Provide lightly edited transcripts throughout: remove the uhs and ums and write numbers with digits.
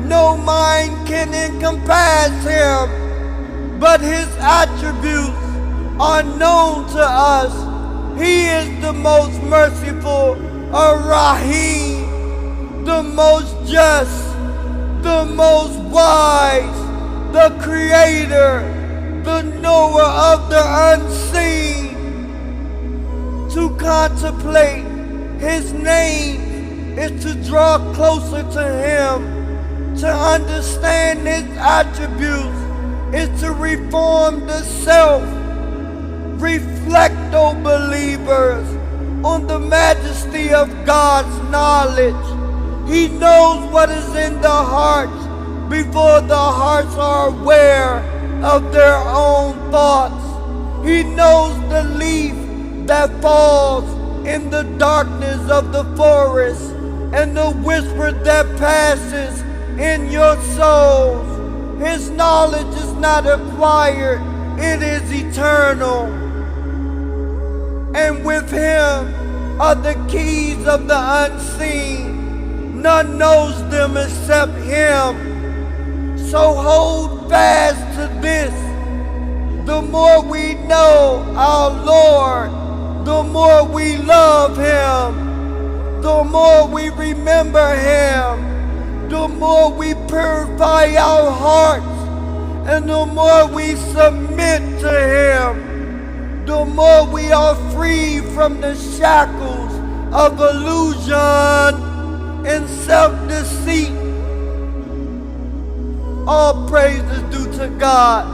No mind can encompass him, but his attributes are known to us. He is the most merciful, Ar-Rahim, the most just, the most wise, the creator, the knower of the unseen. To contemplate his name is to draw closer to him. To understand his attributes is to reform the self. Reflect, O believers, on the majesty of God's knowledge. He knows what is in the hearts before the hearts are aware of their own thoughts. He knows the leaf that falls in the darkness of the forest and the whisper that passes in your souls. His knowledge is not acquired, it is eternal. And with him are the keys of the unseen. None knows them except him. So hold fast to this. The more we know our Lord, the more we love him. The more we remember him, the more we purify our hearts, and the more we submit to him, the more we are free from the shackles of illusion and self-deceit. All praise is due to God,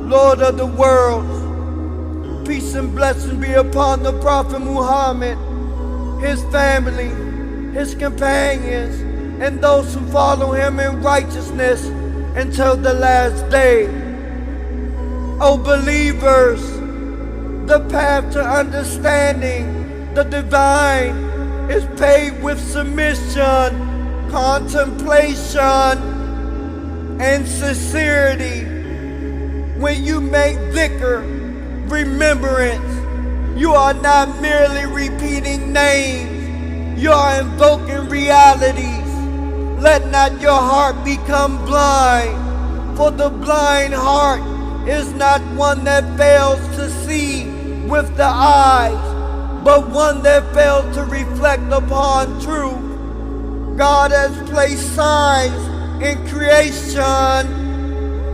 Lord of the world. Peace and blessings be upon the Prophet Muhammad, his family, his companions, and those who follow him in righteousness until the last day. O believers, the path to understanding the divine is paved with submission, contemplation, and sincerity. When you make dhikr, remembrance, you are not merely repeating names, you are invoking realities. Let not your heart become blind, for the blind heart is not one that fails to see with the eyes, but one that fails to reflect upon truth. God has placed signs in creation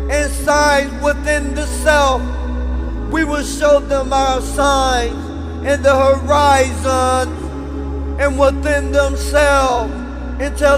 and signs within the self. We will show them our signs in the horizon and within themselves until